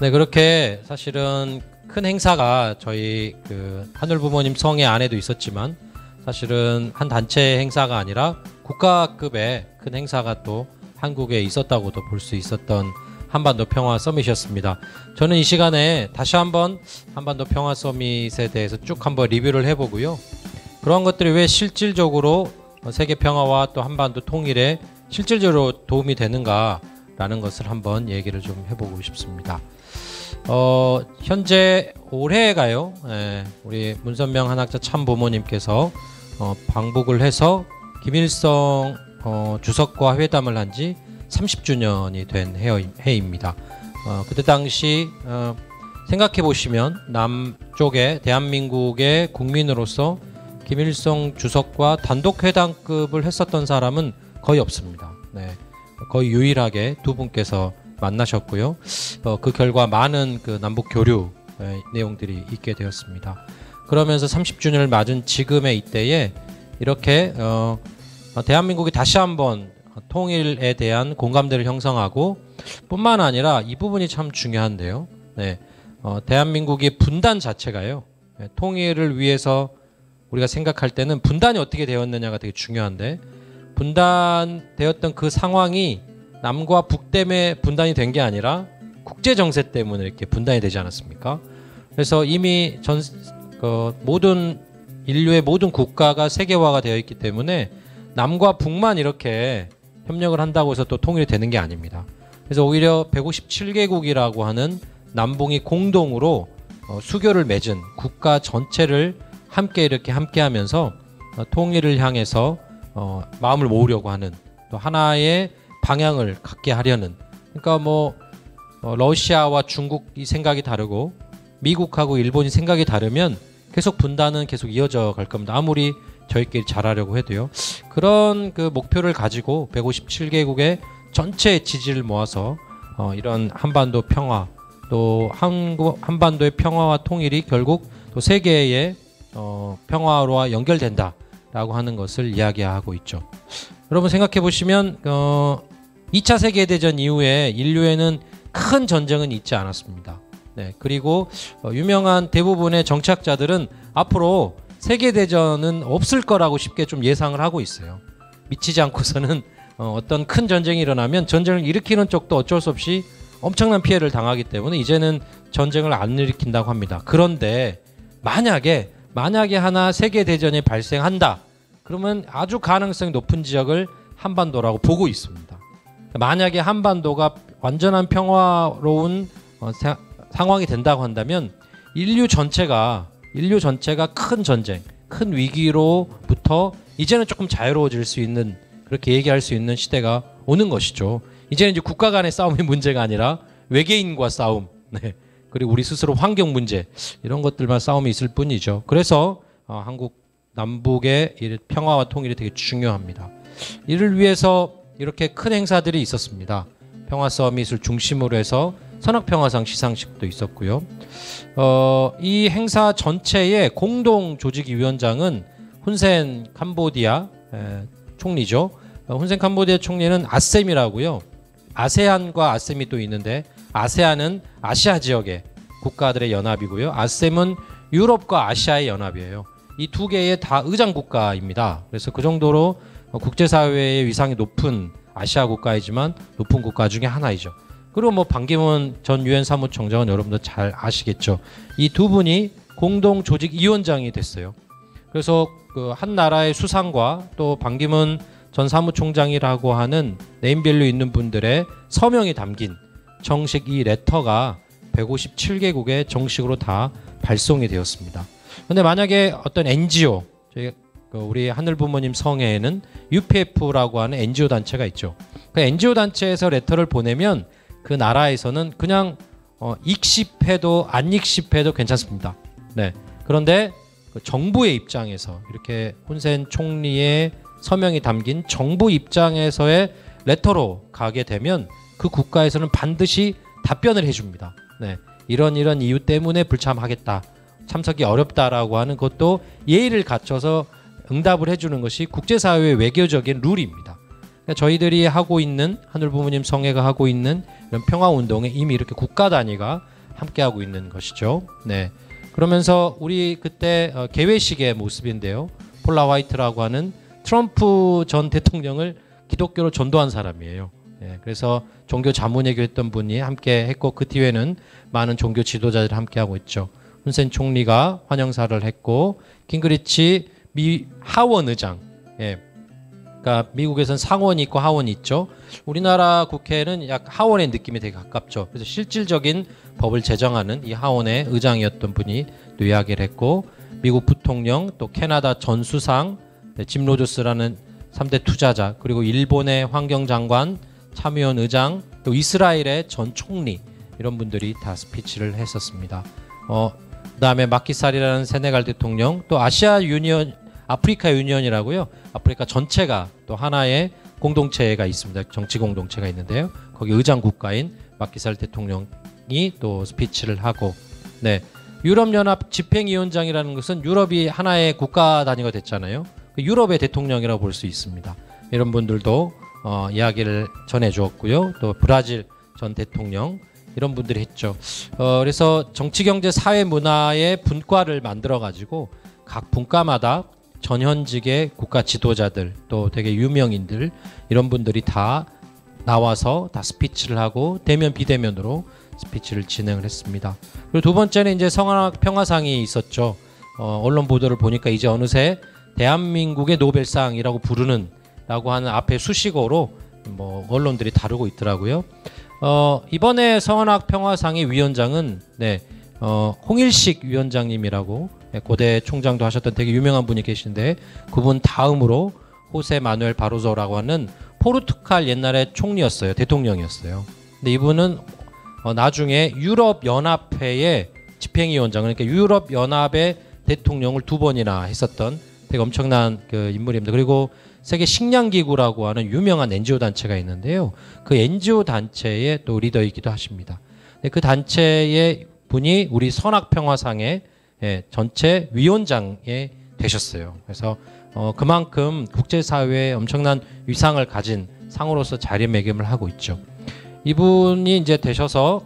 네, 그렇게 사실은 큰 행사가 저희 그 하늘부모님 성회 안에도 있었지만 사실은 한 단체 행사가 아니라 국가급의 큰 행사가 또 한국에 있었다고도 볼 수 있었던 한반도 평화 서밋이었습니다. 저는 이 시간에 다시 한번 한반도 평화 서밋에 대해서 쭉 한번 리뷰를 해보고요. 그런 것들이 왜 실질적으로 세계 평화와 또 한반도 통일에 실질적으로 도움이 되는가라는 것을 한번 얘기를 좀 해보고 싶습니다. 현재 올해가요, 우리 문선명 한학자 참부모님께서 방북을 해서 김일성 주석과 회담을 한 지 30주년이 된 해입니다. 그때 당시 생각해 보시면 남쪽에 대한민국의 국민으로서 김일성 주석과 단독 회담급을 했었던 사람은 거의 없습니다. 네, 거의 유일하게 두 분께서 만나셨고요. 그 결과 많은 그 남북 교류 내용들이 있게 되었습니다. 그러면서 30주년을 맞은 지금의 이때에 이렇게 대한민국이 다시 한번 통일에 대한 공감대를 형성하고 뿐만 아니라 이 부분이 참 중요한데요. 네, 대한민국의 분단 자체가요. 통일을 위해서 우리가 생각할 때는 분단이 어떻게 되었느냐가 되게 중요한데 분단되었던 그 상황이 남과 북 때문에 분단이 된 게 아니라 국제 정세 때문에 이렇게 분단이 되지 않았습니까? 그래서 이미 모든 인류의 모든 국가가 세계화가 되어 있기 때문에 남과 북만 이렇게 협력을 한다고 해서 또 통일이 되는 게 아닙니다. 그래서 오히려 157개국이라고 하는 남북이 공동으로 수교를 맺은 국가 전체를 함께 이렇게 함께하면서 통일을 향해서 마음을 모으려고 하는 또 하나의 방향을 갖게 하려는, 그러니까 러시아와 중국이 생각이 다르고 미국하고 일본이 생각이 다르면 계속 분단은 계속 이어져 갈 겁니다. 아무리 저희끼리 잘하려고 해도요. 그런 그 목표를 가지고 157개국의 전체의 지지를 모아서 이런 한반도 평화 또 한반도의 평화와 통일이 결국 또 세계의 평화로와 연결된다라고 하는 것을 이야기하고 있죠. 여러분 생각해 보시면 2차 세계대전 이후에 인류에는 큰 전쟁은 있지 않았습니다. 네, 그리고 유명한 대부분의 정치학자들은 앞으로 세계대전은 없을 거라고 쉽게 좀 예상을 하고 있어요. 미치지 않고서는 어떤 큰 전쟁이 일어나면 전쟁을 일으키는 쪽도 어쩔 수 없이 엄청난 피해를 당하기 때문에 이제는 전쟁을 안 일으킨다고 합니다. 그런데 만약에 하나 세계대전이 발생한다. 그러면 아주 가능성이 높은 지역을 한반도라고 보고 있습니다. 만약에 한반도가 완전한 평화로운 상황이 된다고 한다면 인류 전체가 큰 전쟁, 큰 위기로부터 이제는 조금 자유로워질 수 있는, 그렇게 얘기할 수 있는 시대가 오는 것이죠. 이제는 이제 국가 간의 싸움이 문제가 아니라 외계인과 싸움, 네, 그리고 우리 스스로 환경 문제, 이런 것들만 싸움이 있을 뿐이죠. 그래서 한국 남북의 평화와 통일이 되게 중요합니다. 이를 위해서 이렇게 큰 행사들이 있었습니다. 평화 서밋을 중심으로 해서 선악평화상 시상식도 있었고요. 이 행사 전체의 공동 조직위원장은 훈센 캄보디아 총리죠. 훈센 캄보디아 총리는 아셈이라고요. 아세안과 아셈이 또 있는데 아세안은 아시아 지역의 국가들의 연합이고요. 아셈은 유럽과 아시아의 연합이에요. 이 두 개의 다 의장 국가입니다. 그래서 그 정도로 국제사회의 위상이 높은 아시아 국가이지만 높은 국가 중에 하나이죠. 그리고 반기문 전 유엔 사무총장은 여러분들 잘 아시겠죠. 이 두 분이 공동 조직 위원장이 됐어요. 그래서 그 한 나라의 수상과 또 반기문 전 사무총장이라고 하는 네임밸류 있는 분들의 서명이 담긴 정식 이 레터가 157개국에 정식으로 다 발송이 되었습니다. 근데 만약에 어떤 NGO, 우리 하늘부모님 성회에는 UPF라고 하는 NGO 단체가 있죠. 그 NGO 단체에서 레터를 보내면 그 나라에서는 그냥 익십해도 안 익십해도 괜찮습니다. 네. 그런데 그 정부의 입장에서 이렇게 훈센 총리의 서명이 담긴 정부 입장에서의 레터로 가게 되면 그 국가에서는 반드시 답변을 해줍니다. 네. 이런 이유 때문에 불참하겠다. 참석이 어렵다라고 하는 것도 예의를 갖춰서 응답을 해주는 것이 국제사회의 외교적인 룰입니다. 그러니까 저희들이 하고 있는 하늘 부모님 성회가 하고 있는 이런 평화 운동에 이미 이렇게 국가 단위가 함께 하고 있는 것이죠. 네. 그러면서 우리 그때 개회식의 모습인데요. 폴라 화이트라고 하는 트럼프 전 대통령을 기독교로 전도한 사람이에요. 네. 그래서 종교 자문회교 했던 분이 함께 했고 그 뒤에는 많은 종교 지도자들이 함께 하고 있죠. 훈센 총리가 환영사를 했고 깅그리치 미 하원 의장, 예. 그러니까 미국에서는 상원이 있고 하원이 있죠. 우리나라 국회는 약 하원의 느낌이 되게 가깝죠. 그래서 실질적인 법을 제정하는 이 하원의 의장이었던 분이 또 이야기를 했고 미국 부통령 또 캐나다 전 수상 짐 로저스라는 3대 투자자 그리고 일본의 환경장관 참의원 의장 또 이스라엘의 전 총리 이런 분들이 다 스피치를 했었습니다. 그다음에 마키살이라는 세네갈 대통령 또 아시아 유니언 아프리카 유니언이라고요. 아프리카 전체가 또 하나의 공동체가 있습니다. 정치 공동체가 있는데요. 거기 의장 국가인 마키살 대통령이 또 스피치를 하고 네. 유럽연합 집행위원장이라는 것은 유럽이 하나의 국가 단위가 됐잖아요. 유럽의 대통령이라고 볼 수 있습니다. 이런 분들도 이야기를 전해 주었고요. 또 브라질 전 대통령 이런 분들이 했죠. 그래서 정치, 경제, 사회, 문화의 분과를 만들어 가지고 각 분과마다 전현직의 국가 지도자들 또 되게 유명인들 이런 분들이 다 나와서 다 스피치를 하고 대면 비대면으로 스피치를 진행을 했습니다. 그리고 두 번째는 이제 성황 평화상이 있었죠. 언론 보도를 보니까 이제 어느새 대한민국의 노벨상이라고 부르는 라고 하는 앞에 수식어로 뭐 언론들이 다루고 있더라고요. 이번에 성황 평화상의 위원장은 네, 홍일식 위원장님이라고 고대 총장도 하셨던 되게 유명한 분이 계신데 그분 다음으로 호세 마누엘 바로조라고 하는 포르투갈 옛날에 총리였어요. 대통령이었어요. 근데 이분은 나중에 유럽연합회의 집행위원장 그러니까 유럽연합의 대통령을 2번이나 했었던 되게 엄청난 그 인물입니다. 그리고 세계 식량기구라고 하는 유명한 NGO 단체가 있는데요. 그 NGO 단체의 또 리더이기도 하십니다. 그 단체의 분이 우리 선악평화상의 전체 위원장에 되셨어요. 그래서 그만큼 국제사회에 엄청난 위상을 가진 상으로서 자리매김을 하고 있죠. 이분이 이제 되셔서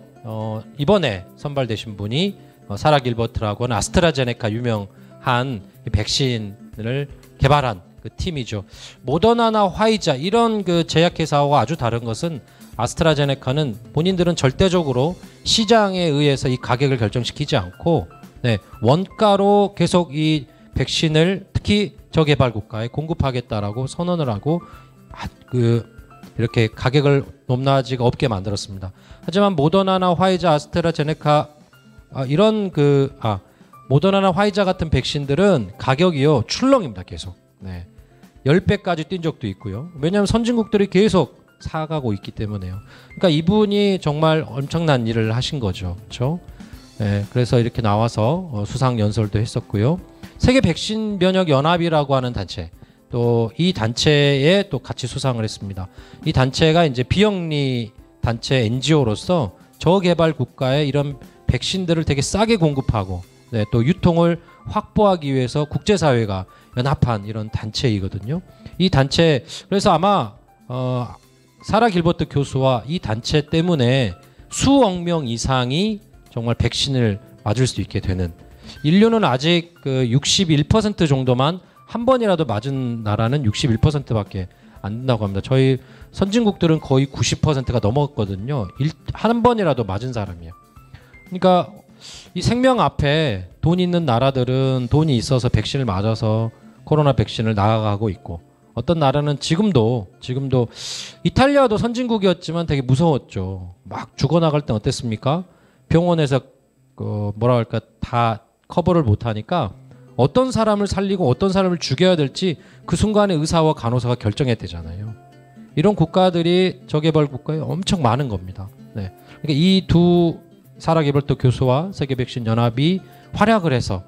이번에 선발되신 분이 사라 길버트라고 하는 아스트라제네카 유명한 백신을 개발한 그 팀이죠. 모더나나 화이자 이런 그 제약회사와 아주 다른 것은 아스트라제네카는 본인들은 절대적으로 시장에 의해서 이 가격을 결정시키지 않고 네, 원가로 계속 이 백신을 특히 저개발 국가에 공급하겠다라고 선언을 하고 이렇게 가격을 높낮이가 없게 만들었습니다. 하지만 모더나나 화이자 아스트라제네카 모더나나 화이자 같은 백신들은 가격이요 출렁입니다. 계속. 네. 10배까지 뛴 적도 있고요. 왜냐하면 선진국들이 계속 사가고 있기 때문에요. 그러니까 이분이 정말 엄청난 일을 하신 거죠. 그렇죠? 네, 그래서 이렇게 나와서 수상 연설도 했었고요. 세계 백신 면역 연합이라고 하는 단체 또 이 단체에 또 같이 수상을 했습니다. 이 단체가 이제 비영리 단체 NGO로서 저개발 국가에 이런 백신들을 되게 싸게 공급하고 네, 또 유통을 확보하기 위해서 국제사회가 연합한 이런 단체이거든요. 이 단체 그래서 아마 사라 길버트 교수와 이 단체 때문에 수억 명 이상이 정말 백신을 맞을 수 있게 되는 인류는 아직 그 61% 정도만 한 번이라도 맞은 나라는 61%밖에 안 된다고 합니다. 저희 선진국들은 거의 90%가 넘었거든요. 한 번이라도 맞은 사람이에요. 그러니까 이 생명 앞에 돈 있는 나라들은 돈이 있어서 백신을 맞아서 코로나 백신을 나아가고 있고 어떤 나라는 지금도 이탈리아도 선진국이었지만 되게 무서웠죠. 막 죽어나갈 땐 어땠습니까? 병원에서 다 커버를 못하니까 어떤 사람을 살리고 어떤 사람을 죽여야 될지 그 순간에 의사와 간호사가 결정해야 되잖아요. 이런 국가들이 저개발 국가에 엄청 많은 겁니다. 네. 그러니까 이 두 사라 길버트 교수와 세계 백신 연합이 활약을 해서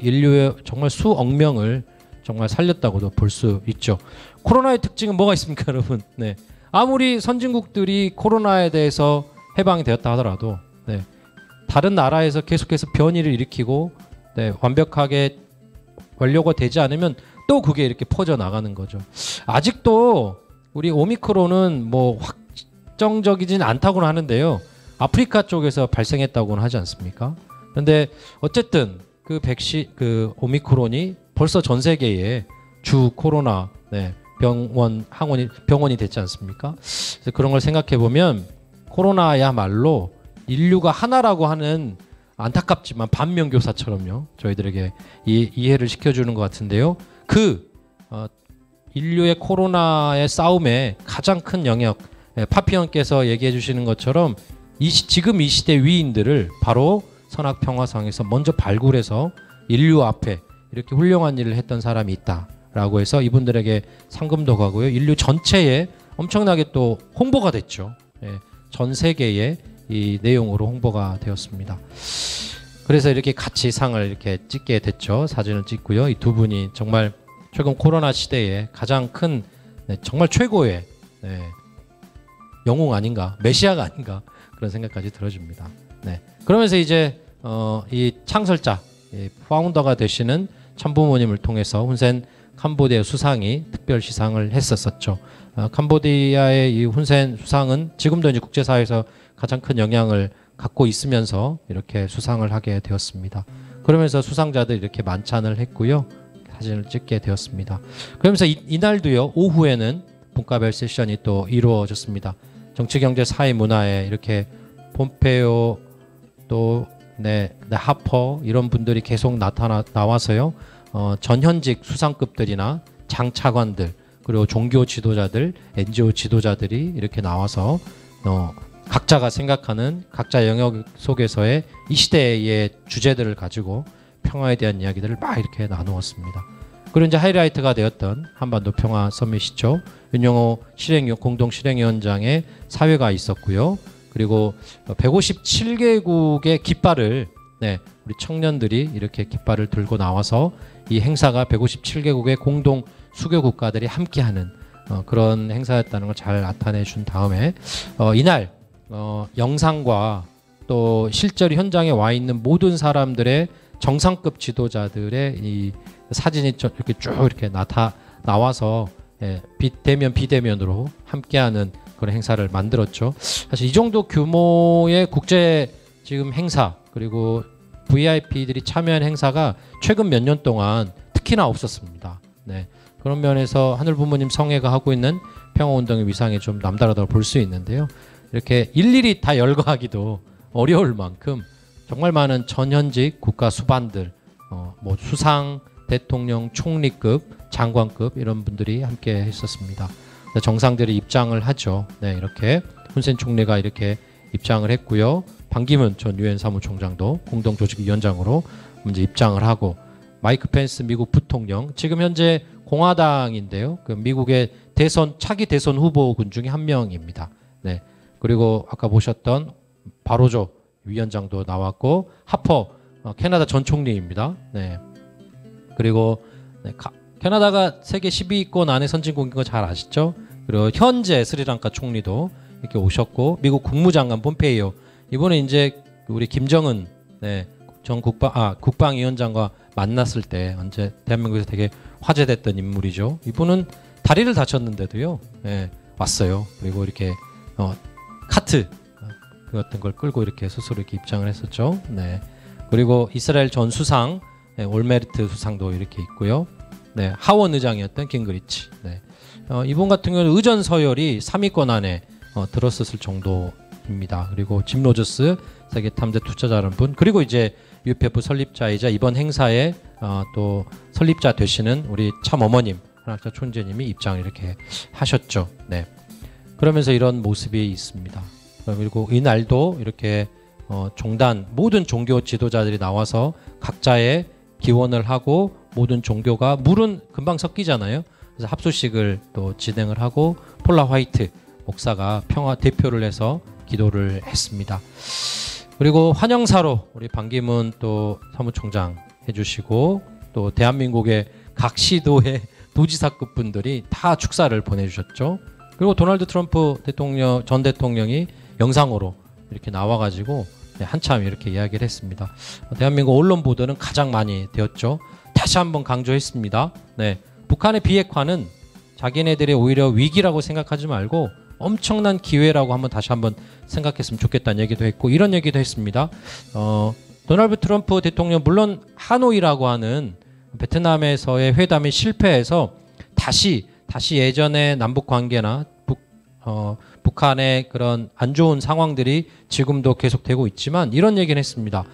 인류의 정말 수억 명을 정말 살렸다고도 볼 수 있죠. 코로나의 특징은 뭐가 있습니까, 여러분? 네. 아무리 선진국들이 코로나에 대해서 해방이 되었다 하더라도 네. 다른 나라에서 계속해서 변이를 일으키고 네. 완벽하게 완료가 되지 않으면 또 그게 이렇게 퍼져 나가는 거죠. 아직도 우리 오미크론은 뭐 확정적이진 않다고는 하는데요. 아프리카 쪽에서 발생했다고는 하지 않습니까? 그런데 어쨌든 그 오미크론이 벌써 전 세계에 주 코로나 병원이 됐지 않습니까? 그래서 그런 걸 생각해 보면 코로나야말로 인류가 하나라고 하는 안타깝지만 반면교사처럼요. 저희들에게 이해를 시켜주는 것 같은데요. 인류의 코로나의 싸움에 가장 큰 영역, 파피언께서 얘기해 주시는 것처럼 지금 이 시대 위인들을 바로 선악평화상에서 먼저 발굴해서 인류 앞에 이렇게 훌륭한 일을 했던 사람이 있다라고 해서 이분들에게 상금도 가고요. 인류 전체에 엄청나게 또 홍보가 됐죠. 전 세계에 이 내용으로 홍보가 되었습니다. 그래서 이렇게 같이 상을 이렇게 찍게 됐죠. 사진을 찍고요. 이 두 분이 정말 최근 코로나 시대에 가장 큰 정말 최고의 영웅 아닌가, 메시아가 아닌가 그런 생각까지 들어집니다. 그러면서 이제 이 창설자, 파운더가 되시는 참부모님을 통해서 훈센 캄보디아 수상이 특별 시상을 했었죠. 캄보디아의 이 훈센 수상은 지금도 이제 국제사회에서 가장 큰 영향을 갖고 있으면서 이렇게 수상을 하게 되었습니다. 그러면서 수상자들 이렇게 만찬을 했고요. 사진을 찍게 되었습니다. 그러면서 이날도요. 오후에는 분과별 세션이 또 이루어졌습니다. 정치, 경제, 사회, 문화에 이렇게 폼페오 또 하퍼 이런 분들이 계속 나와서요. 전현직 수상급들이나 장차관들 그리고 종교 지도자들, NGO 지도자들이 이렇게 나와서 각자가 생각하는 각자 영역 속에서의 이 시대의 주제들을 가지고 평화에 대한 이야기들을 막 이렇게 나누었습니다. 그리고 이제 하이라이트가 되었던 한반도 평화 서밋이죠. 윤영호 공동 실행위원장의 사회가 있었고요. 그리고 157개국의 깃발을 우리 청년들이 이렇게 깃발을 들고 나와서 이 행사가 157개국의 공동 수교 국가들이 함께하는 그런 행사였다는 걸 잘 나타내 준 다음에 이날 영상과 또 실제로 현장에 와 있는 모든 사람들의 정상급 지도자들의 이 사진이 이렇게 쭉 이렇게 나와서 비대면으로 함께하는 그런 행사를 만들었죠. 사실 이 정도 규모의 국제 지금 행사 그리고 VIP들이 참여한 행사가 최근 몇 년 동안 특히나 없었습니다. 그런 면에서 하늘 부모님 성회가 하고 있는 평화운동의 위상이 좀 남다르다고 볼 수 있는데요. 이렇게 일일이 다 열거하기도 어려울 만큼 정말 많은 전현직 국가 수반들, 뭐 수상, 대통령, 총리급, 장관급 이런 분들이 함께 했었습니다. 정상들이 입장을 하죠. 이렇게 훈센 총리가 이렇게 입장을 했고요. 반기문 전 유엔 사무총장도 공동조직위원장으로 먼저 입장을 하고 마이크 펜스 미국 부통령 지금 현재 공화당인데요. 그 미국의 차기 대선 후보군 중에 한 명입니다. 그리고 아까 보셨던 바로조 위원장도 나왔고 하퍼 캐나다 전 총리입니다. 그리고 캐나다가 세계 10위권 안에 선진국인 거 잘 아시죠? 그리고 현재 스리랑카 총리도 이렇게 오셨고 미국 국무장관 폼페이오 이번에 이제 우리 김정은 전 국방위원장과 만났을 때 언제 대한민국에서 되게 화제됐던 인물이죠. 이분은 다리를 다쳤는데도요. 왔어요. 그리고 이렇게 카트 그 같은 걸 끌고 이렇게 스스로 이렇게 입장을 했었죠. 그리고 이스라엘 전 수상 올메르트 수상도 이렇게 있고요. 하원 의장이었던 깅그리치. 이분 같은 경우는 의전 서열이 3위권 안에 들었었을 정도입니다. 그리고 짐 로저스 세계 탐대 투자자라는 분 그리고 이제 UPF 설립자이자 이번 행사에 또 설립자 되시는 우리 참 어머님 한학자 촌재님이 입장을 이렇게 하셨죠. 그러면서 이런 모습이 있습니다. 그리고 이날도 이렇게 종단 모든 종교 지도자들이 나와서 각자의 기원을 하고 모든 종교가 물은 금방 섞이잖아요. 그래서 합수식을 또 진행을 하고 폴라 화이트 목사가 평화 대표를 해서 기도를 했습니다. 그리고 환영사로 우리 반기문 또 사무총장 해주시고 또 대한민국의 각 시도의 도지사급 분들이 다 축사를 보내주셨죠. 그리고 도널드 트럼프 전 대통령이 영상으로 이렇게 나와가지고 한참 이렇게 이야기를 했습니다. 대한민국 언론 보도는 가장 많이 되었죠. 다시 한번 강조했습니다. 북한의 비핵화는 자기네들이 오히려 위기라고 생각하지 말고 엄청난 기회라고 다시 한번 생각했으면 좋겠다는 얘기도 했고, 이런 얘기도 했습니다. 도널드 트럼프 대통령, 물론 하노이라고 하는 베트남에서의 회담이 실패해서 다시 예전의 남북 관계나 북한의 그런 안 좋은 상황들이 지금도 계속되고 있지만, 이런 얘기는 했습니다.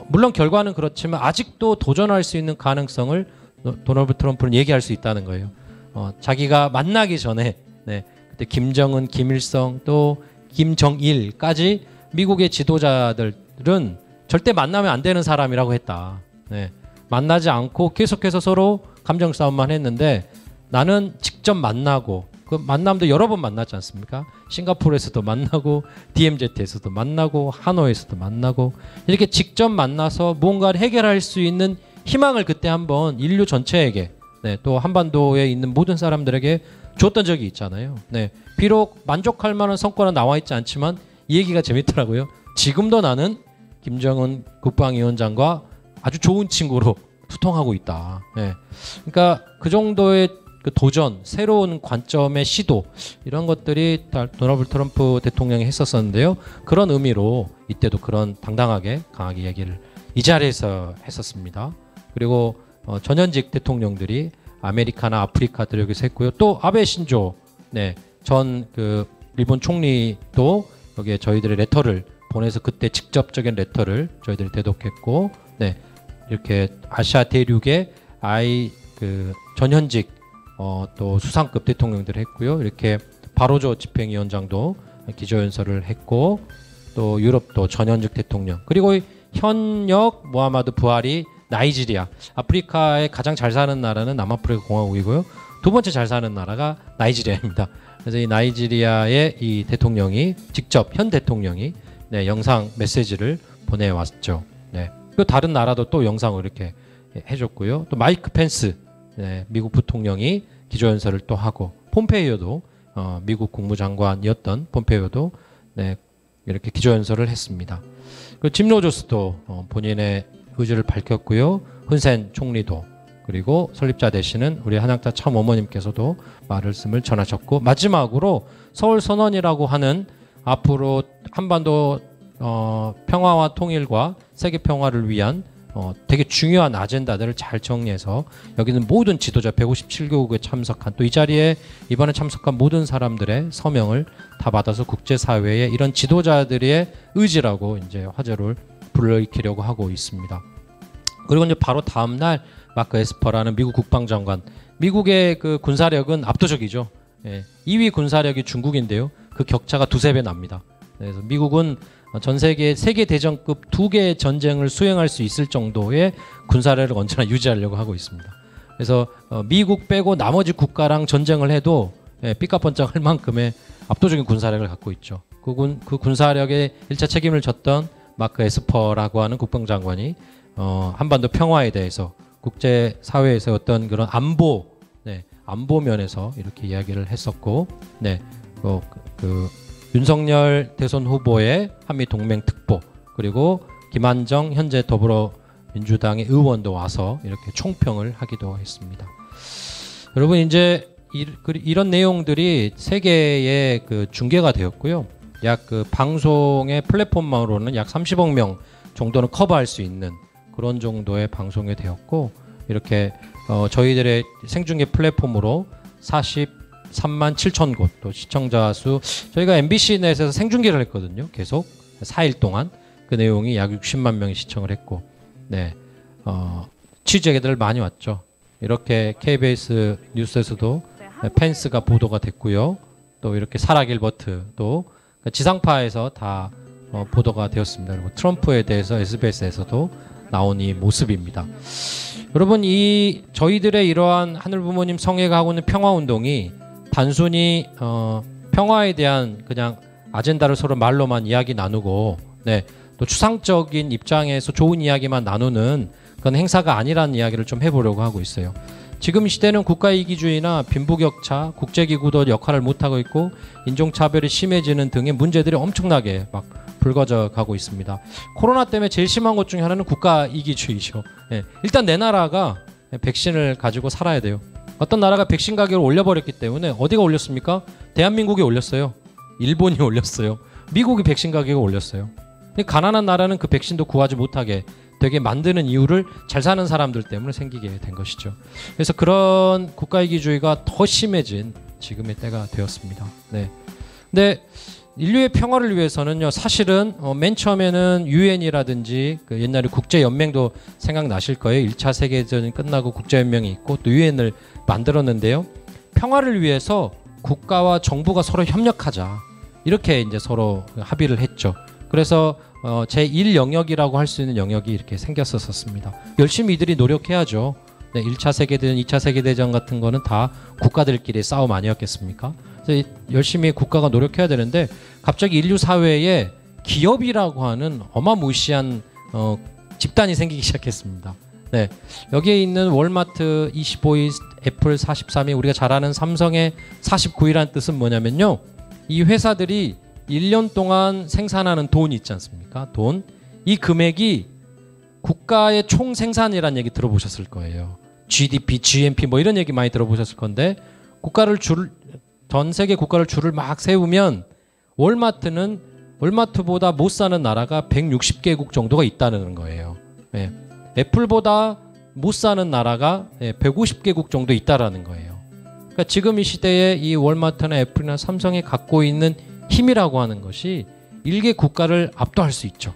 물론 결과는 그렇지만 아직도 도전할 수 있는 가능성을 도널드 트럼프는 얘기할 수 있다는 거예요. 자기가 만나기 전에, 네, 그때 김정은, 김일성 또 김정일까지 미국의 지도자들은 절대 만나면 안 되는 사람이라고 했다. 네, 만나지 않고 계속해서 서로 감정 싸움만 했는데, 나는 직접 만나고, 그 만남도 여러 번 만났지 않습니까? 싱가포르에서도 만나고, DMZ에서도 만나고, 하노이에서도 만나고, 이렇게 직접 만나서 무언가를 해결할 수 있는 희망을 그때 한번 인류 전체에게, 네, 또 한반도에 있는 모든 사람들에게 줬던 적이 있잖아요. 네, 비록 만족할 만한 성과는 나와 있지 않지만 이 얘기가 재밌더라고요. 지금도 나는 김정은 국방위원장과 아주 좋은 친구로 소통하고 있다. 네, 그러니까 그 정도의 그 도전, 새로운 관점의 시도, 이런 것들이 도널드 트럼프 대통령이 했었었는데요. 그런 의미로 이때도 그런 당당하게 강하게 얘기를 이 자리에서 했었습니다. 그리고 전현직 대통령들이 아메리카나 아프리카들 여기서 했고요. 또 아베 신조, 네, 전 그 일본 총리도 여기에 저희들의 레터를 보내서 그때 직접적인 레터를 저희들이 대독했고, 네, 이렇게 아시아 대륙의 그 전현직 또 수상급 대통령들 했고요. 이렇게 바로조 집행위원장도 기조연설을 했고, 또 유럽도 전현직 대통령, 그리고 현역 무하마드 부하리 나이지리아, 아프리카에 가장 잘 사는 나라는 남아프리카 공화국이고요. 두 번째 잘 사는 나라가 나이지리아입니다. 그래서 이 나이지리아의 이 대통령이 직접, 현 대통령이, 네, 영상 메시지를 보내왔죠. 네. 그 다른 나라도 또 영상을 이렇게 해줬고요. 또 마이크 펜스, 네, 미국 부통령이 기조연설을 또 하고, 폼페이오도 미국 국무장관이었던 폼페이오도, 네, 이렇게 기조연설을 했습니다. 그 짐 로저스도 본인의 의지를 밝혔고요. 훈센 총리도, 그리고 설립자 되시는 우리 한학자 참 어머님께서도 말씀을 전하셨고, 마지막으로 서울 선언이라고 하는 앞으로 한반도 평화와 통일과 세계 평화를 위한 되게 중요한 아젠다들을 잘 정리해서 여기는 모든 지도자 157개국에 참석한, 또 이 자리에 이번에 참석한 모든 사람들의 서명을 다 받아서 국제사회에 이런 지도자들의 의지라고 이제 화제를 불러일으키려고 하고 있습니다. 그리고 이제 바로 다음 날 마크 에스퍼라는 미국 국방장관, 미국의 그 군사력은 압도적이죠. 예, 2위 군사력이 중국인데요. 그 격차가 두세 배 납니다. 그래서 미국은 전 세계 세계 대전급 2개의 전쟁을 수행할 수 있을 정도의 군사력을 언제나 유지하려고 하고 있습니다. 그래서 미국 빼고 나머지 국가랑 전쟁을 해도 삐까뻔쩍할 만큼의 압도적인 군사력을 갖고 있죠. 그 군사력의 1차 책임을 졌던 마크 에스퍼라고 하는 국방장관이 한반도 평화에 대해서 국제사회에서 어떤 그런 안보, 네, 안보 면에서 이렇게 이야기를 했었고, 네, 그 윤석열 대선 후보의 한미 동맹 특보, 그리고 김한정 현재 더불어민주당의 의원도 와서 이렇게 총평을 하기도 했습니다. 여러분, 이제 이런 내용들이 세계에 그 중계가 되었고요. 약 그 방송의 플랫폼만으로는 약 30억 명 정도는 커버할 수 있는 그런 정도의 방송이 되었고, 이렇게 저희들의 생중계 플랫폼으로 43만 7천 곳, 또 시청자 수, 저희가 MBC 넷에서 생중계를 했거든요. 계속 4일 동안 그 내용이 약 60만 명이 시청을 했고, 네, 취재들 많이 왔죠. 이렇게 KBS 뉴스에서도 펜스가 보도가 됐고요. 또 이렇게 사라 길버트도 지상파에서 다 보도가 되었습니다. 그리고 트럼프에 대해서 SBS에서도 나온 이 모습입니다. 여러분, 이 저희들의 이러한 하늘 부모님 성회가 하고 있는 평화운동이 단순히 평화에 대한 그냥 아젠다를 서로 말로만 이야기 나누고, 네, 또 추상적인 입장에서 좋은 이야기만 나누는 그런 행사가 아니라는 이야기를 좀 해보려고 하고 있어요. 지금 시대는 국가이기주의나 빈부격차, 국제기구도 역할을 못하고 있고, 인종차별이 심해지는 등의 문제들이 엄청나게 막 불거져 가고 있습니다. 코로나 때문에 제일 심한 것 중에 하나는 국가이기주의죠. 예, 일단 내 나라가 백신을 가지고 살아야 돼요. 어떤 나라가 백신 가격을 올려버렸기 때문에 어디가 올렸습니까? 대한민국이 올렸어요. 일본이 올렸어요. 미국이 백신 가격을 올렸어요. 가난한 나라는 그 백신도 구하지 못하게 되게 만드는 이유를 잘 사는 사람들 때문에 생기게 된 것이죠. 그래서 그런 국가이기주의가 더 심해진 지금의 때가 되었습니다. 네. 근데 인류의 평화를 위해서는요, 사실은 맨 처음에는 유엔이라든지 그 옛날에 국제연맹도 생각나실 거예요. 1차 세계대전이 끝나고 국제연맹이 있고 또 유엔을 만들었는데요. 평화를 위해서 국가와 정부가 서로 협력하자. 이렇게 이제 서로 합의를 했죠. 그래서 제1 영역이라고 할 수 있는 영역이 이렇게 생겼었습니다. 열심히 이들이 노력해야죠. 네, 1차 세계대전, 2차 세계대전 같은 거는 다 국가들끼리 싸움 아니었겠습니까? 그래서 열심히 국가가 노력해야 되는데 갑자기 인류 사회에 기업이라고 하는 어마무시한 집단이 생기기 시작했습니다. 네, 여기에 있는 월마트 25위, 애플 43위, 우리가 잘 아는 삼성의 49위라는 뜻은 뭐냐면요. 이 회사들이 1년 동안 생산하는 돈이 있지 않습니까? 돈. 이 금액이 국가의 총 생산이라는 얘기 들어보셨을 거예요. GDP, GNP 뭐 이런 얘기 많이 들어보셨을 건데 전 세계 국가를 줄을 막 세우면 월마트보다 못 사는 나라가 160개국 정도가 있다는 거예요. 예. 애플보다 못 사는 나라가 150개국 정도 있다라는 거예요. 그러니까 지금 이 시대에 이 월마트나 애플이나 삼성이 갖고 있는 힘이라고 하는 것이 일개 국가를 압도할 수 있죠.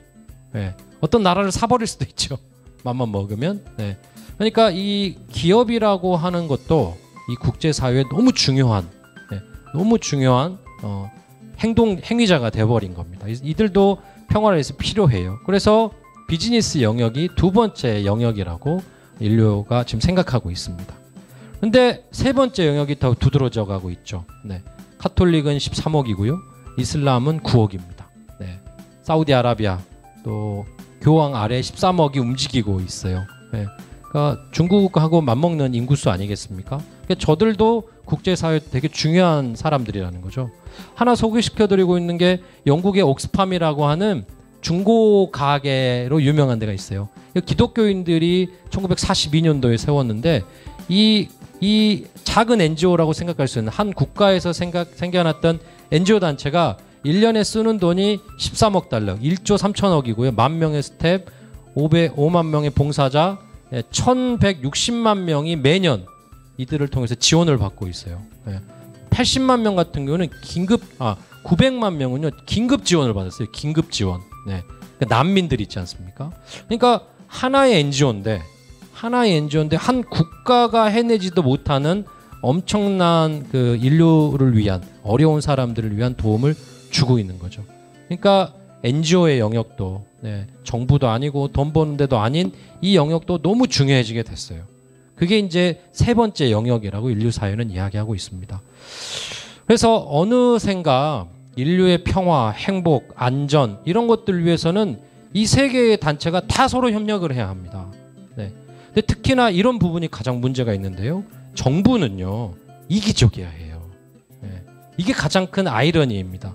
예. 어떤 나라를 사버릴 수도 있죠. 맘만 먹으면. 예. 그러니까 이 기업이라고 하는 것도 이 국제사회에 너무 중요한 행위자가 돼버린 겁니다. 이들도 평화를 위해서 필요해요. 그래서 비즈니스 영역이 두 번째 영역이라고 인류가 지금 생각하고 있습니다. 근데 세 번째 영역이 더 두드러져 가고 있죠. 네. 카톨릭은 13억이고요. 이슬람은 9억입니다. 네. 사우디아라비아 또 교황 아래 13억이 움직이고 있어요. 네. 그러니까 중국하고 맞먹는 인구수 아니겠습니까? 그러니까 저들도 국제사회에 되게 중요한 사람들이라는 거죠. 하나 소개시켜드리고 있는 게 영국의 옥스팜이라고 하는 중고 가게로 유명한 데가 있어요. 기독교인들이 1942년도에 세웠는데 이 작은 NGO라고 생각할 수 있는 한 국가에서 생겨났던 NGO 단체가 1년에 쓰는 돈이 13억 달러, 1조 3천억이고요. 10,000명의 스텝, 5만 명의 봉사자, 1,160만 명이 매년 이들을 통해서 지원을 받고 있어요. 80만 명 같은 경우는 900만 명은요 긴급 지원을 받았어요. 긴급 지원. 네. 그러니까 난민들 있지 않습니까? 그러니까 하나의 NGO인데 한 국가가 해내지도 못하는 엄청난 그 인류를 위한 어려운 사람들을 위한 도움을 주고 있는 거죠. 그러니까 NGO의 영역도 정부도 아니고 돈 버는 데도 아닌 이 영역도 너무 중요해지게 됐어요. 그게 이제 세 번째 영역이라고 인류 사회는 이야기하고 있습니다. 그래서 어느샌가 인류의 평화, 행복, 안전 이런 것들을 위해서는 이 세 개의 단체가 다 서로 협력을 해야 합니다. 네. 근데 특히나 이런 부분이 가장 문제가 있는데요. 정부는요 이기적이어야 해요. 네. 이게 가장 큰 아이러니입니다.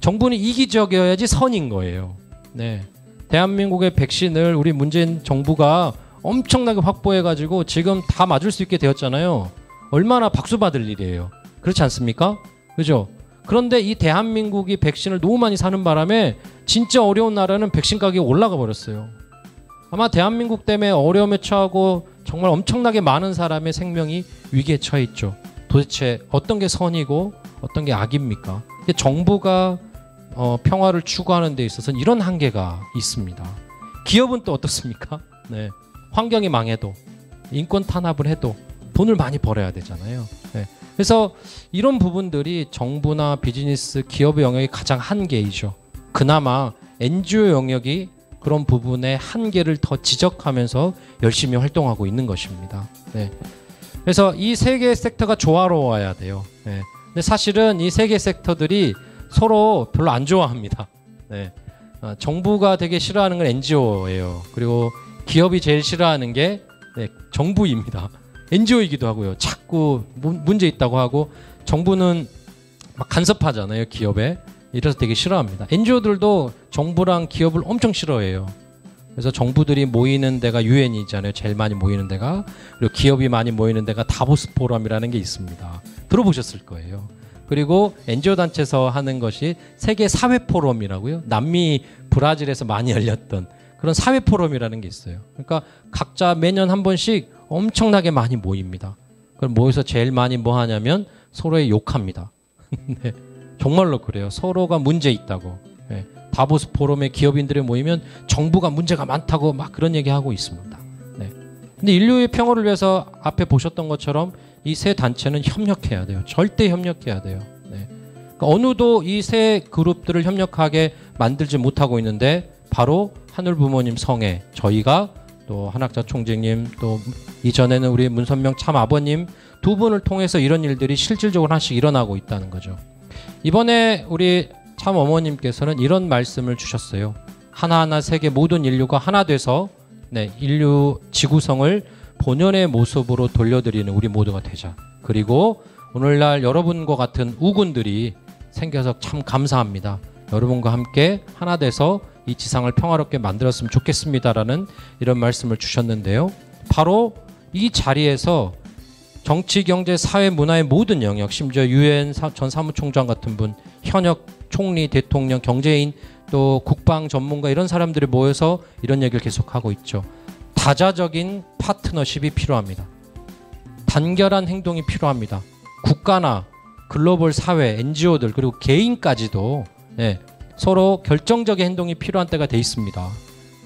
정부는 이기적이어야지 선인 거예요. 네. 대한민국의 백신을 우리 문재인 정부가 엄청나게 확보해가지고 지금 다 맞을 수 있게 되었잖아요. 얼마나 박수 받을 일이에요. 그렇지 않습니까? 그죠? 그런데 이 대한민국이 백신을 너무 많이 사는 바람에 진짜 어려운 나라는 백신 가격이 올라가 버렸어요. 아마 대한민국 때문에 어려움에 처하고 정말 엄청나게 많은 사람의 생명이 위기에 처해 있죠. 도대체 어떤 게 선이고 어떤 게 악입니까? 정부가 평화를 추구하는 데 있어서는 이런 한계가 있습니다. 기업은 또 어떻습니까? 네. 환경이 망해도 인권 탄압을 해도 돈을 많이 벌어야 되잖아요. 네. 그래서 이런 부분들이 정부나 비즈니스, 기업의 영역이 가장 한계이죠. 그나마 NGO 영역이 그런 부분의 한계를 더 지적하면서 열심히 활동하고 있는 것입니다. 네. 그래서 이 세 개의 섹터가 조화로워야 돼요. 네. 근데 사실은 이 세 개의 섹터들이 서로 별로 안 좋아합니다. 네. 정부가 되게 싫어하는 건 NGO예요. 그리고 기업이 제일 싫어하는 게 정부입니다. NGO이기도 하고요. 자꾸 문제 있다고 하고 정부는 막 간섭하잖아요. 기업에. 이래서 되게 싫어합니다. NGO들도 정부랑 기업을 엄청 싫어해요. 그래서 정부들이 모이는 데가 유엔이잖아요. 제일 많이 모이는 데가. 그리고 기업이 많이 모이는 데가 다보스 포럼이라는 게 있습니다. 들어보셨을 거예요. 그리고 NGO 단체에서 하는 것이 세계 사회 포럼이라고요. 남미 브라질에서 많이 열렸던 그런 사회 포럼이라는 게 있어요. 그러니까 각자 매년 한 번씩 엄청나게 많이 모입니다. 그럼 모여서 제일 많이 뭐 하냐면 서로의 욕합니다. 네, 정말로 그래요. 서로가 문제 있다고. 네, 다보스 포럼에 기업인들이 모이면 정부가 문제가 많다고 막 그런 얘기하고 있습니다. 네. 근데 인류의 평화를 위해서 앞에 보셨던 것처럼 이 세 단체는 협력해야 돼요. 절대 협력해야 돼요. 네. 그러니까 어느도 이 세 그룹들을 협력하게 만들지 못하고 있는데 바로 하늘부모님 성에 저희가 또 한학자 총재님 또 이전에는 우리 문선명 참 아버님 두 분을 통해서 이런 일들이 실질적으로 하나씩 일어나고 있다는 거죠. 이번에 우리 참 어머님께서는 이런 말씀을 주셨어요. 하나하나 세계 모든 인류가 하나 돼서 네, 인류 지구성을 본연의 모습으로 돌려드리는 우리 모두가 되자. 그리고 오늘날 여러분과 같은 우군들이 생겨서 참 감사합니다. 여러분과 함께 하나 돼서 이 지상을 평화롭게 만들었으면 좋겠습니다라는 이런 말씀을 주셨는데요. 바로 이 자리에서 정치, 경제, 사회, 문화의 모든 영역, 심지어 유엔 전 사무총장 같은 분, 현역 총리, 대통령, 경제인, 또 국방 전문가 이런 사람들이 모여서 이런 얘기를 계속하고 있죠. 다자적인 파트너십이 필요합니다. 단결한 행동이 필요합니다. 국가나 글로벌 사회, NGO들 그리고 개인까지도 네, 서로 결정적인 행동이 필요한 때가 돼 있습니다.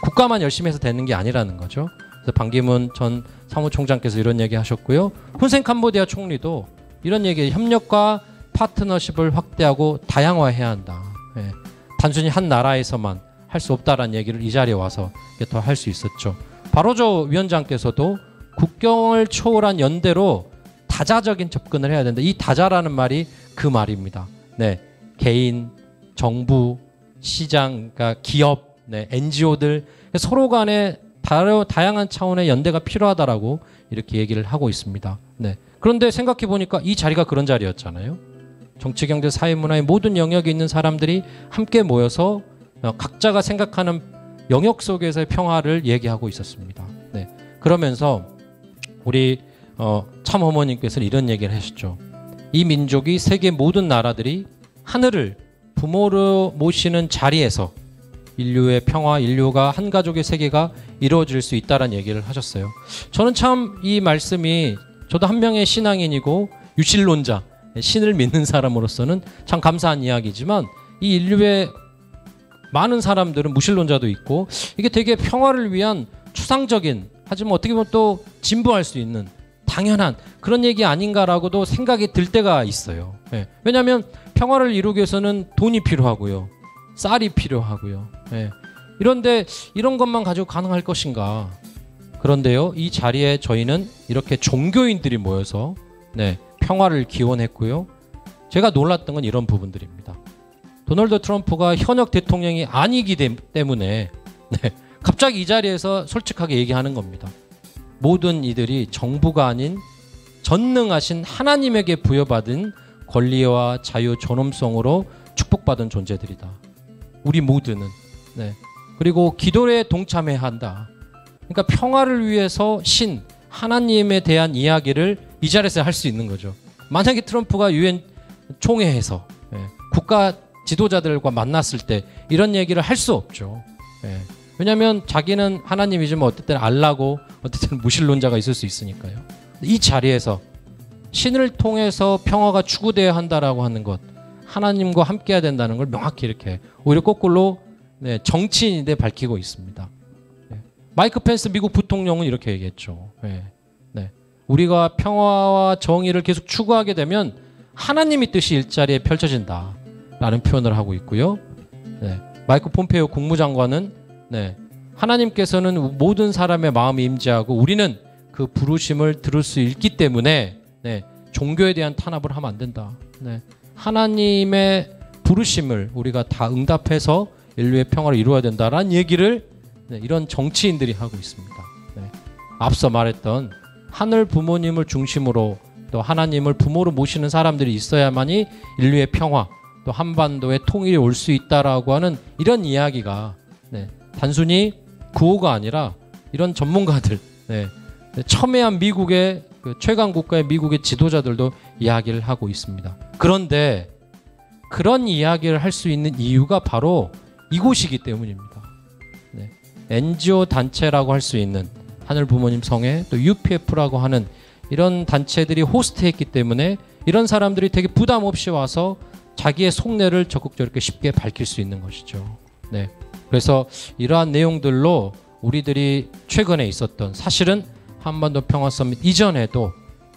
국가만 열심히 해서 되는 게 아니라는 거죠. 그래서 반기문 전 사무총장께서 이런 얘기 하셨고요. 훈센 캄보디아 총리도 이런 얘기, 협력과 파트너십을 확대하고 다양화해야 한다. 예. 단순히 한 나라에서만 할 수 없다라는 얘기를 이 자리에 와서 더 할 수 있었죠. 바로저 위원장께서도 국경을 초월한 연대로 다자적인 접근을 해야 된다. 이 다자라는 말이 그 말입니다. 네, 개인, 정부, 시장, 그러니까 기업, 네, NGO들 서로 간에 다양한 차원의 연대가 필요하다라고 이렇게 얘기를 하고 있습니다. 네. 그런데 생각해 보니까 이 자리가 그런 자리였잖아요. 정치, 경제, 사회, 문화의 모든 영역에 있는 사람들이 함께 모여서 각자가 생각하는 영역 속에서의 평화를 얘기하고 있었습니다. 네. 그러면서 우리 참 어머님께서는 이런 얘기를 하셨죠. 이 민족이 세계 모든 나라들이 하늘을 부모로 모시는 자리에서 인류의 평화, 인류가 한 가족의 세계가 이루어질 수 있다는 얘기를 하셨어요. 저는 참 이 말씀이 저도 한 명의 신앙인이고 유실론자, 신을 믿는 사람으로서는 참 감사한 이야기지만 이 인류의 많은 사람들은 무신론자도 있고 이게 되게 평화를 위한 추상적인 하지만 어떻게 보면 또 진부할 수 있는 당연한 그런 얘기 아닌가라고도 생각이 들 때가 있어요. 네. 왜냐하면 평화를 이루기 위해서는 돈이 필요하고요. 쌀이 필요하고요. 네. 이런데 이런 것만 가지고 가능할 것인가. 그런데요. 이 자리에 저희는 이렇게 종교인들이 모여서 네, 평화를 기원했고요. 제가 놀랐던 건 이런 부분들입니다. 도널드 트럼프가 현역 대통령이 아니기 때문에 네, 갑자기 이 자리에서 솔직하게 얘기하는 겁니다. 모든 이들이 정부가 아닌 전능하신 하나님에게 부여받은 권리와 자유, 존엄성으로 축복받은 존재들이다. 우리 모두는. 네. 그리고 기도에 동참해야 한다. 그러니까 평화를 위해서 신, 하나님에 대한 이야기를 이 자리에서 할 수 있는 거죠. 만약에 트럼프가 유엔 총회에서 국가 지도자들과 만났을 때 이런 얘기를 할 수 없죠. 왜냐하면 자기는 하나님이지만 어떨 때는 알라고 어떨 때는 무신론자가 있을 수 있으니까요. 이 자리에서 신을 통해서 평화가 추구되어야 한다라고 하는 것, 하나님과 함께해야 된다는 걸 명확히 이렇게 오히려 거꾸로 네, 정치인인데 밝히고 있습니다. 네. 마이크 펜스 미국 부통령은 이렇게 얘기했죠. 네. 네. 우리가 평화와 정의를 계속 추구하게 되면 하나님의 뜻이 일자리에 펼쳐진다라는 표현을 하고 있고요. 네. 마이크 폼페이오 국무장관은 네. 하나님께서는 모든 사람의 마음에 임재하고 우리는 그 부르심을 들을 수 있기 때문에 네. 종교에 대한 탄압을 하면 안 된다. 네. 하나님의 부르심을 우리가 다 응답해서 인류의 평화를 이루어야 된다라는 얘기를 네, 이런 정치인들이 하고 있습니다. 네. 앞서 말했던 하늘 부모님을 중심으로 또 하나님을 부모로 모시는 사람들이 있어야만이 인류의 평화 또 한반도의 통일이 올 수 있다라고 하는 이런 이야기가 네, 단순히 구호가 아니라 이런 전문가들, 네, 첨예한 미국의 그 최강 국가의 미국의 지도자들도 이야기를 하고 있습니다. 그런데 그런 이야기를 할 수 있는 이유가 바로 이곳이기 때문입니다. 네. NGO 단체라고 할 수 있는 하늘 부모님 성회, 또 UPF라고 하는 이런 단체들이 호스트했기 때문에 이런 사람들이 되게 부담 없이 와서 자기의 속내를 적극적으로 쉽게 밝힐 수 있는 것이죠. 네. 그래서 이러한 내용들로 우리들이 최근에 있었던, 사실은 한반도 평화 서밋 이전에도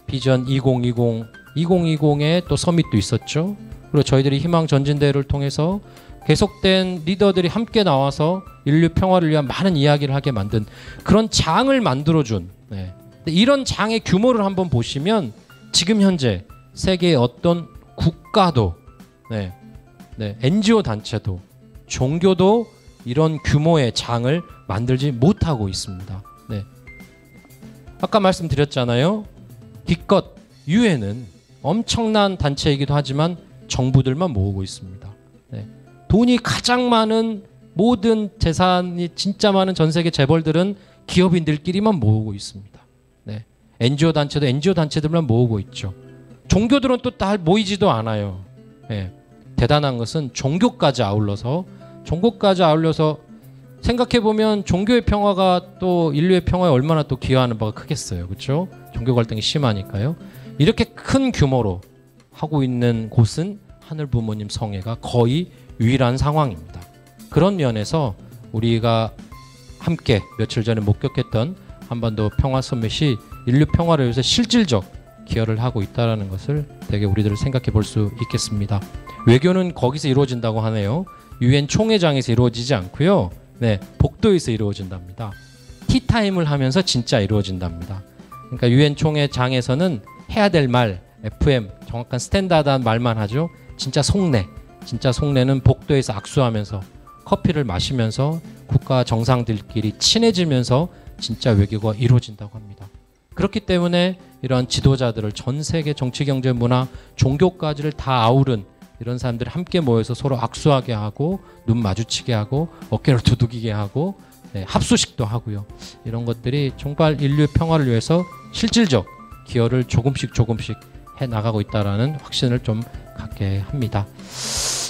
비전 2020의 또 서밋도 있었죠. 그리고 저희들이 희망 전진대회를 통해서 계속된 리더들이 함께 나와서 인류 평화를 위한 많은 이야기를 하게 만든 그런 장을 만들어준, 네. 이런 장의 규모를 한번 보시면 지금 현재 세계의 어떤 국가도, 네, NGO 단체도, 종교도 이런 규모의 장을 만들지 못하고 있습니다. 네. 아까 말씀드렸잖아요. 기껏 유엔은 엄청난 단체이기도 하지만 정부들만 모으고 있습니다. 네. 돈이 가장 많은, 모든 재산이 진짜 많은 전 세계 재벌들은 기업인들끼리만 모으고 있습니다. 네. NGO 단체도 NGO 단체들만 모으고 있죠. 종교들은 또 다 모이지도 않아요. 네. 대단한 것은 종교까지 아울러서 생각해보면 종교의 평화가 또 인류의 평화에 얼마나 또 기여하는 바가 크겠어요. 그렇죠? 종교 갈등이 심하니까요. 이렇게 큰 규모로 하고 있는 곳은 하늘 부모님 성회가 거의 유일한 상황입니다. 그런 면에서 우리가 함께 며칠 전에 목격했던 한반도 평화 서밋이 인류 평화를 위해서 실질적 기여를 하고 있다는 것을 되게 우리들을 생각해 볼 수 있겠습니다. 외교는 거기서 이루어진다고 하네요. 유엔 총회장에서 이루어지지 않고요. 네, 복도에서 이루어진답니다. 티타임을 하면서 진짜 이루어진답니다. 그러니까 유엔 총회장에서는 해야 될 말, FM, 정확한 스탠다드한 말만 하죠. 진짜 속내는 복도에서 악수하면서 커피를 마시면서 국가 정상들끼리 친해지면서 진짜 외교가 이루어진다고 합니다. 그렇기 때문에 이러한 지도자들을 전 세계 정치, 경제, 문화, 종교까지를 다 아우른 이런 사람들이 함께 모여서 서로 악수하게 하고 눈 마주치게 하고 어깨를 두드기게 하고, 네, 합수식도 하고요. 이런 것들이 정말 인류 평화를 위해서 실질적 기여를 조금씩 해나가고 있다는 확신을 좀 갖게 합니다.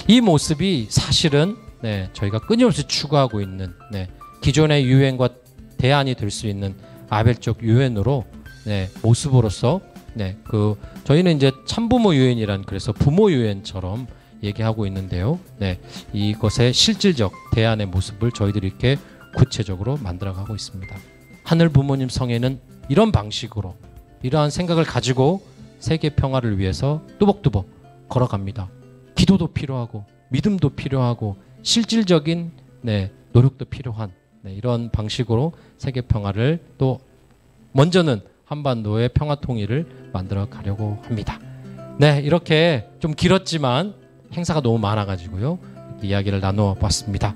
이 모습이 사실은, 네, 저희가 끊임없이 추구하고 있는, 네, 기존의 유엔과 대안이 될 수 있는 아벨적 유엔으로, 네, 모습으로서, 네, 저희는 이제 참부모 유엔이란, 그래서 부모 유엔처럼 얘기하고 있는데요. 네, 이것의 실질적 대안의 모습을 저희들이 이렇게 구체적으로 만들어가고 있습니다. 하늘 부모님 성회는 이런 방식으로, 이러한 생각을 가지고 세계 평화를 위해서 뚜벅뚜벅 걸어갑니다. 기도도 필요하고 믿음도 필요하고 실질적인, 네, 노력도 필요한, 네, 이런 방식으로 세계 평화를, 또 먼저는 한반도의 평화 통일을 만들어 가려고 합니다. 네, 이렇게 좀 길었지만 행사가 너무 많아가지고요, 이야기를 나누어 봤습니다.